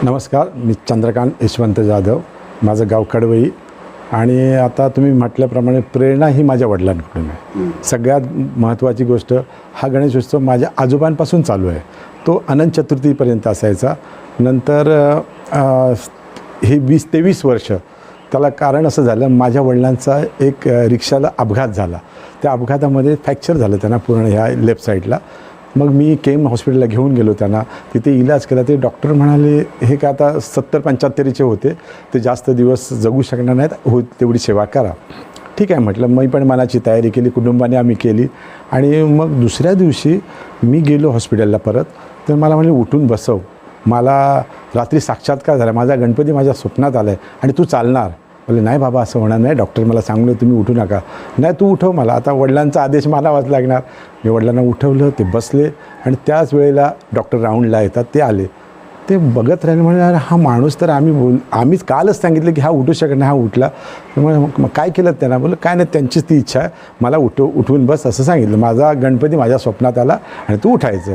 नमस्कार, मी चंद्रकांत यशवंत जाधव. माझं गाव कडवई आणि आता तुम्ही म्हटल्याप्रमाणे प्रेरणा ही माझ्या वडिलांकडून आहे. सगळ्यात महत्त्वाची गोष्ट, हा गणेशोत्सव माझ्या आजोबांपासून चालू आहे. तो अनंत चतुर्थीपर्यंत असायचा. नंतर हे 20-23 वर्ष त्याला कारण असं झालं, माझ्या वडिलांचा एक रिक्षाला अपघात झाला. त्या अपघातामध्ये फ्रॅक्चर झालं त्यांना पूर्ण ह्या लेफ्ट साईडला. मग मी केम हॉस्पिटलला घेऊन गेलो त्यांना. तिथे इलाज केला. ते डॉक्टर म्हणाले हे का आता 70-75चे होते, ते जास्त दिवस जगू शकणार नाहीत, हो तेवढी सेवा करा. ठीक आहे म्हटलं. मी पण मनाची तयारी केली, कुटुंबाने आम्ही केली. आणि मग दुसऱ्या दिवशी मी गेलो हॉस्पिटलला परत. तर मला म्हणले उठून बसव. मला रात्री साक्षात्कार झाला, माझा गणपती माझ्या स्वप्नात आला आहे आणि तू चालणार. बोले नाही बाबा, असं होणार नाही, डॉक्टर मला सांगलं तुम्ही उठू नका. नाही तू उठव मला, आता वडिलांचा आदेश मानावाच लागणार. मी वडिलांना उठवलं, ते बसले आणि त्याच वेळेला डॉक्टर राऊंडला येतात, ते आले. ते बघत राहिले, म्हणजे हा माणूस तर आम्हीच कालच सांगितलं की हा उठू शकत नाही, हा उठला. मग काय केलं त्यांना? बोललं काय नाही, त्यांचीच ती इच्छा आहे, मला उठवून बस असं सांगितलं. माझा गणपती माझ्या स्वप्नात आला आणि तू उठायचं.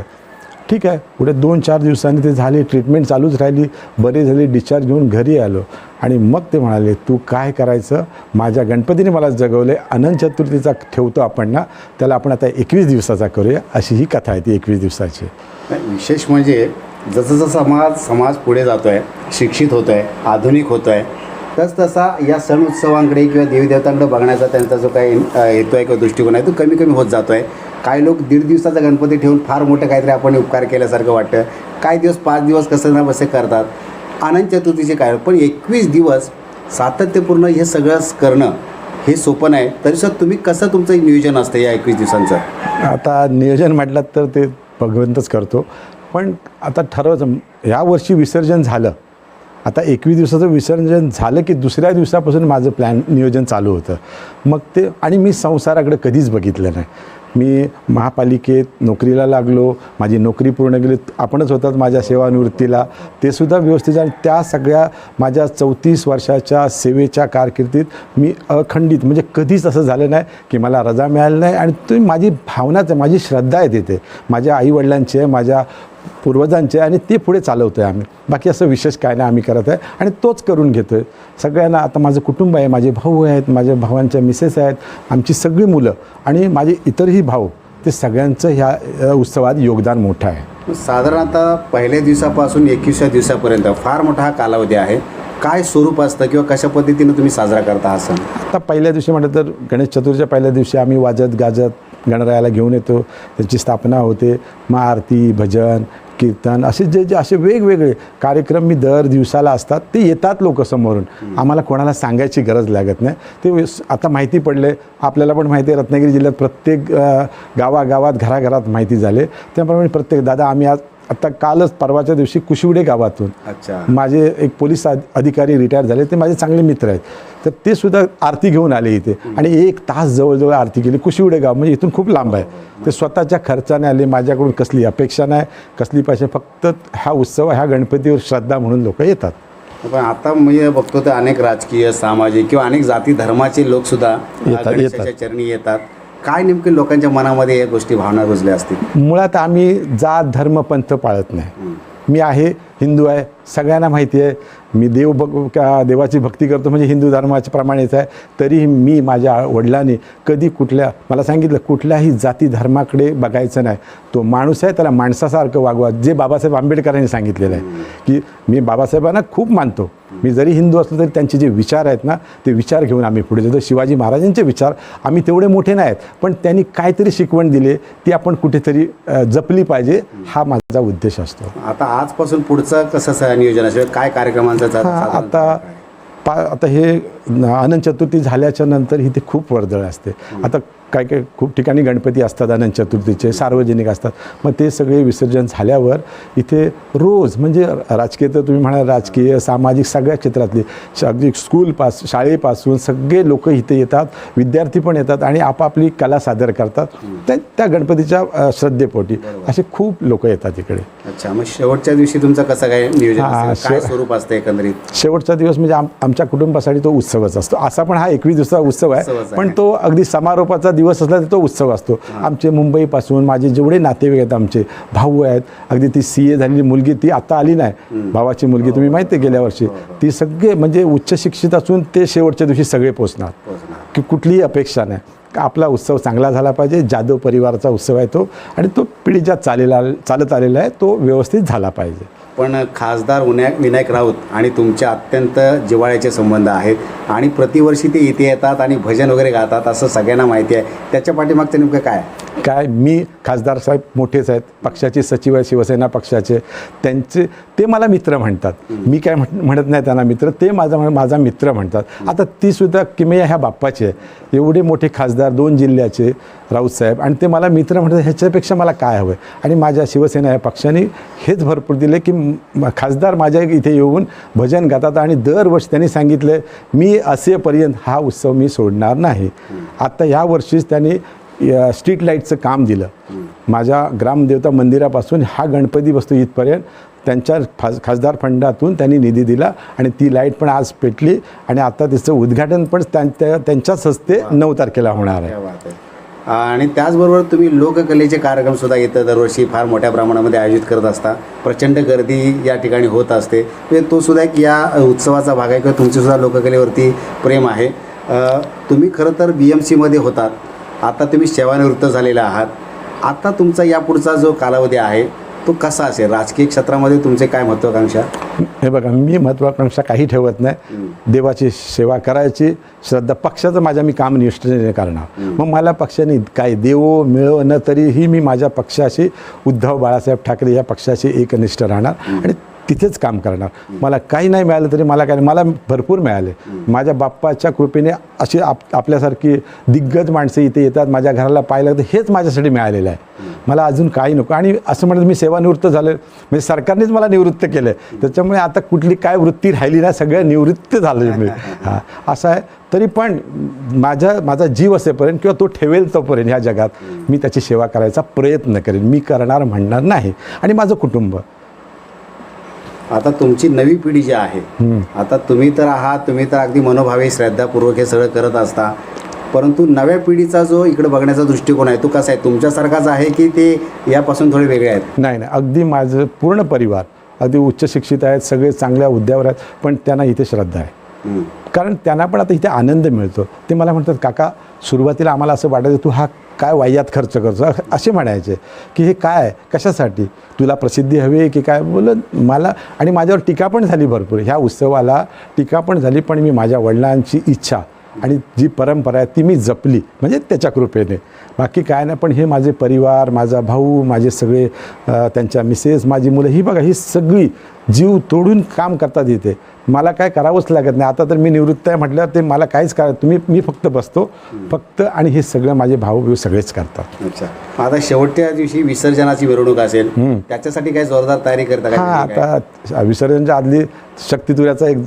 ठीक आहे. पुढे 2-4 दिवसांनी ते झाले, ट्रीटमेंट चालूच राहिली, बरे झाले, डिस्चार्ज घेऊन घरी आलो. आणि मग ते म्हणाले तू काय करायचं, माझ्या गणपतीने मला जगवले, अनंत चतुर्थीचा ठेवतो आपण ना, त्याला आपण आता 21 दिवसाचा करूया. अशी ही कथा आहे ती 21 दिवसाची. विशेष म्हणजे जसं जसं समाज पुढे जातो आहे, शिक्षित होतो आहे, आधुनिक होतो आहे, तसा या सण उत्सवांकडे किंवा देवीदेवतांकडे बघण्याचा त्यांचा जो काही हेतू आहे किंवा दृष्टिकोन आहे तो कमी कमी होत जातो आहे. काही लोक 1.5 दिवसाचा गणपती ठेवून फार मोठं काहीतरी आपण उपकार केल्यासारखं वाटतं. काही दिवस 5 दिवस कसं ना बसे करतात. अनंत चतुर्थीचे काय, पण 21 दिवस सातत्यपूर्ण हे सगळं करणं हे सोपं नाही. तरीसुद्धा तुम्ही कसं तुमचं नियोजन असतं या 21 दिवसांचं? आता नियोजन म्हटलं तर ते भगवंतच करतो. पण आता ठरवायचं, यावर्षी विसर्जन झालं, आता 21 दिवसाचं विसर्जन झालं की दुसऱ्या दिवसापासून माझं नियोजन चालू होतं. मग ते, आणि मी संसाराकडे कधीच बघितलं नाही. मी महापालिकेत नोकरीला लागलो, माझी नोकरी पूर्ण केली, आपणच होतात माझ्या सेवानिवृत्तीला, ते सुद्धा व्यवस्थित. आणि त्या सगळ्या माझ्या 34 वर्षाच्या सेवेच्या कारकिर्दीत मी अखंडित, म्हणजे कधीच असं झालं नाही की मला रजा मिळाली नाही. आणि तुम्ही माझी भावनाच आहे, माझी श्रद्धा आहे तिथे, माझ्या आईवडिलांची आहे, माझ्या पूर्वजांचे, आणि ते पुढे चालवतो आहे आम्ही. बाकी असं विशेष काय नाही आम्ही करत आहे, आणि तोच करून घेतो आहे सगळ्यांना. आता माझं कुटुंब आहे, माझे भाऊ आहेत, माझ्या भावांच्या मिसेस आहेत, आमची सगळी मुलं आणि माझे इतरही भाऊ, ते सगळ्यांचं ह्या उत्सवात योगदान मोठं आहे. साधारणतः पहिल्या दिवसापासून 21व्या दिवसापर्यंत फार मोठा हा कालावधी आहे. काय स्वरूप असतं किंवा कशा पद्धतीनं तुम्ही साजरा करता हा सण? आता पहिल्या दिवशी म्हटलं तर गणेश चतुर्थीच्या पहिल्या दिवशी आम्ही वाजत गाजत गणरायाला घेऊन येतो, त्यांची स्थापना होते. मग आरती, भजन, कीर्तन, असे जे असे वेगवेगळे कार्यक्रम मी दर दिवसाला असतात, ते येतात लोक समोरून. आम्हाला कोणाला सांगायची गरज लागत नाही. ते आता माहिती पडले, आपल्याला पण माहिती आहे, रत्नागिरी जिल्ह्यात प्रत्येक गावागावात घराघरात माहिती झाले. त्याप्रमाणे प्रत्येक दादा, आम्ही आता कालच परवाच्या दिवशी कुशिवडे गावातून, माझे एक पोलीस अधिकारी रिटायर झाले, ते माझे चांगले मित्र आहेत, तर ते सुद्धा आरती घेऊन आले इथे. आणि 1 तास जवळजवळ आरती केली. कुशिवडे गाव म्हणजे इथून खूप लांब आहे. ते स्वतःच्या खर्चाने आले, माझ्याकडून कसली अपेक्षा नाही, कसली पैसे, फक्त हा उत्सव, ह्या गणपतीवर श्रद्धा म्हणून लोक येतात. पण आता मी बघतो तर अनेक राजकीय, सामाजिक किंवा अनेक जाती धर्माचे लोकसुद्धा गणेशाच्या चरणी येतात. काय नेमके लोकांच्या मनामध्ये या गोष्टी, भावना रुजल्या असतील? मुळात आम्ही जात धर्म पंथ पाळत नाही. मी आहे हिंदू आहे, सगळ्यांना माहिती आहे. मी देवाची भक्ती करतो म्हणजे हिंदू धर्माच्या प्रमाणेच आहे. तरीही मी, माझ्या वडिलांनी कधी मला सांगितलं कुठल्याही जाती धर्माकडे बघायचं नाही. तो माणूस आहे, त्याला माणसासारखं वागवा, जे बाबासाहेब आंबेडकरांनी सांगितलेलं आहे. की मी बाबासाहेबांना खूप मानतो. मी जरी हिंदू असलो तरी त्यांचे जे विचार आहेत ना, ते विचार घेऊन आम्ही पुढे जातो. शिवाजी महाराजांचे विचार, आम्ही तेवढे मोठे नाही आहेत, पण त्यांनी काहीतरी शिकवण दिली, ती आपण कुठेतरी जपली पाहिजे, हा माझा उद्देश असतो. आता आजपासून पुढचं कसं नियोजन असेल, काय कार्यक्रमांचं? आता हे अनंत चतुर्थी झाल्याच्या नंतर इथे खूप वर्दळ असते. आता काय खूप ठिकाणी गणपती असतात अनंत चतुर्थीचे, सार्वजनिक असतात. मग ते सगळे विसर्जन झाल्यावर इथे रोज, म्हणजे राजकीय तर तुम्ही म्हणाल, राजकीय, सामाजिक, सगळ्या क्षेत्रातली, अगदी शाळेपासून सगळे लोक इथे येतात, विद्यार्थी पण येतात आणि आपापली कला सादर करतात त्या गणपतीच्या श्रद्धेपोटी. असे खूप लोक येतात इकडे. अच्छा, मग शेवटच्या दिवशी तुमचं कसं काय नियोजन, काय स्वरूप असतं एकंदरीत? शेवटचा दिवस म्हणजे आमच्या कुटुंबासाठी तो उत्सवच असतो. असा पण हा 21 दिवसाचा उत्सव आहे, उत्सवच आहे. पण तो अगदी समारोपाचा दिवस असला तर तो उत्सव असतो. आमचे मुंबईपासून माझे जेवढे नातेवाईक आहेत, आमचे भाऊ आहेत, अगदी ती CA झालेली मुलगी ती आता आली नाही, भावाची मुलगी तुम्ही माहिती आहे गेल्या वर्षी, ती सगळे म्हणजे उच्च शिक्षित असून ते शेवटच्या दिवशी सगळे पोचणार की कुठलीही अपेक्षा नाही. आपला उत्सव चांगला झाला पाहिजे. जाधव परिवाराचा उत्सव आहे तो, आणि तो पिढीच्या चालत आलेला आहे, तो व्यवस्थित झाला पाहिजे. पण खासदार विनायक राऊत आणि तुमचे अत्यंत जिव्हाळ्याचे संबंध आहेत आणि प्रतिवर्षी ते इथे येतात आणि भजन वगैरे गातात असं सगळ्यांना माहिती आहे. त्याच्या पाठीमागचं नेमकं काय मी खासदार साहेब मोठेच आहेत, पक्षाचे सचिव आहे शिवसेना पक्षाचे, ते मला मित्र म्हणतात. मी काय म्हणत नाही त्यांना मित्र, ते माझा मित्र म्हणतात. आता ती सुद्धा किमया ह्या बाप्पाची आहे. एवढे मोठे खासदार 2 जिल्ह्याचे राऊत साहेब, आणि ते मला मित्र म्हणतात. ह्याच्यापेक्षा मला काय हवं आहे? आणि माझ्या शिवसेना या पक्षाने हेच भरपूर दिले की खासदार माझ्या इथे येऊन भजन गातात, आणि दरवर्षी त्यांनी सांगितलं मी असेपर्यंत हा उत्सव मी सोडणार नाही. आता यावर्षीच त्यांनी स्ट्रीट लाईटचं काम दिलं. माझ्या ग्रामदेवता मंदिरापासून हा गणपती बसतो इथपर्यंत त्यांच्या खासदार फंडातून त्यांनी निधी दिला, आणि ती लाईट पण आज पेटली, आणि आता तिचं उद्घाटन पण त्यांच्याच हस्ते 9 तारखेला होणार आहे. आणि त्याचबरोबर तुम्ही लोककलेचे कार्यक्रमसुद्धा इथं दरवर्षी फार मोठ्या प्रमाणामध्ये आयोजित करत असता. प्रचंड गर्दी या ठिकाणी होत असते. म्हणजे तो सुद्धा एक या उत्सवाचा भाग आहे किंवा तुमचंसुद्धा लोककलेवरती प्रेम आहे. तुम्ही खरं तर BMCमध्ये होतात, आता तुम्ही सेवानिवृत्त झालेला आहात. आता तुमचा यापुढचा जो कालावधी आहे तो कसा असेल? राजकीय क्षेत्रामध्ये तुमचे काय महत्त्वाकांक्षा? हे बघा, मी महत्त्वाकांक्षा काही ठेवत नाही. देवाची सेवा करायची, श्रद्धा, पक्षाचं माझ्या मी काम निष्ठेने करणार. मग मला पक्षाने काय देवो मिळो न तरीही मी माझ्या पक्षाशी, उद्धव बाळासाहेब ठाकरे या पक्षाशी एकनिष्ठ राहणार आणि तिथेच काम करणार. मला काही नाही मिळालं तरी मला मला भरपूर मिळाले. माझ्या बाप्पाच्या कृपेने अशी आपल्यासारखी दिग्गज माणसं इथे येतात. माझ्या घराला पाहिलं तर हेच माझ्यासाठी मिळालेलं आहे. मला अजून काही नको. आणि असं म्हणत मी सेवानिवृत्त झालो, म्हणजे सरकारनेच मला निवृत्त केलं आहे. त्याच्यामुळे आता कुठली काय वृत्ती राहिली नाही, सगळ्या निवृत्त झालो मी. असं आहे. तरी पण माझा जीव असेपर्यंत किंवा तो ठेवेल तोपर्यंत ह्या जगात मी त्याची सेवा करायचा प्रयत्न करेन. मी करणार म्हणणार नाही. आणि माझं कुटुंब, आता तुमची नवी पिढी जी आहे, आता तुम्ही तर अगदी मनोभावे श्रद्धापूर्वक हे सगळं करत असता, परंतु नव्या पिढीचा जो इकडे बघण्याचा दृष्टिकोन आहे तो कसा आहे? तुमच्यासारखाच आहे की ते यापासून थोडे वेगळे आहेत? नाही, अगदी माझं पूर्ण परिवार अगदी उच्च शिक्षित आहेत, सगळे चांगल्या हुद्द्यावर आहेत, पण त्यांना इथे श्रद्धा आहे. कारण त्यांना पण आता इथे आनंद मिळतो. ते मला म्हणतात, काका सुरुवातीला आम्हाला असं वाटायचं तू हा काय वाह्यात खर्च करतो, असे म्हणायचे की हे काय, कशासाठी, तुला प्रसिद्धी हवी आहे की काय? बोलत मला, आणि माझ्यावर टीका पण झाली भरपूर. ह्या उत्सवाला टीका पण झाली, पण मी माझ्या वडिलांची इच्छा आणि जी परंपरा आहे ती मी जपली, म्हणजे त्याच्या कृपेने. बाकी काय नाही. पण हे माझे परिवार, माझा भाऊ, माझे सगळे, त्यांच्या मिसेस, माझी मुलं, ही बघा, ही सगळी जीव तोडून काम करतात इथे. मला काय करावंच लागत नाही. आता तर मी निवृत्त आहे म्हटल्यावर ते मला काहीच मी फक्त बसतो फक्त, आणि हे सगळं माझे भाऊ सगळेच करतात. अच्छा, आता शेवटच्या दिवशी विसर्जनाची मिरवणूक असेल, त्याच्यासाठी काय जोरदार तयारी करता? आता विसर्जनच्या आदली शक्तितुऱ्याचा एक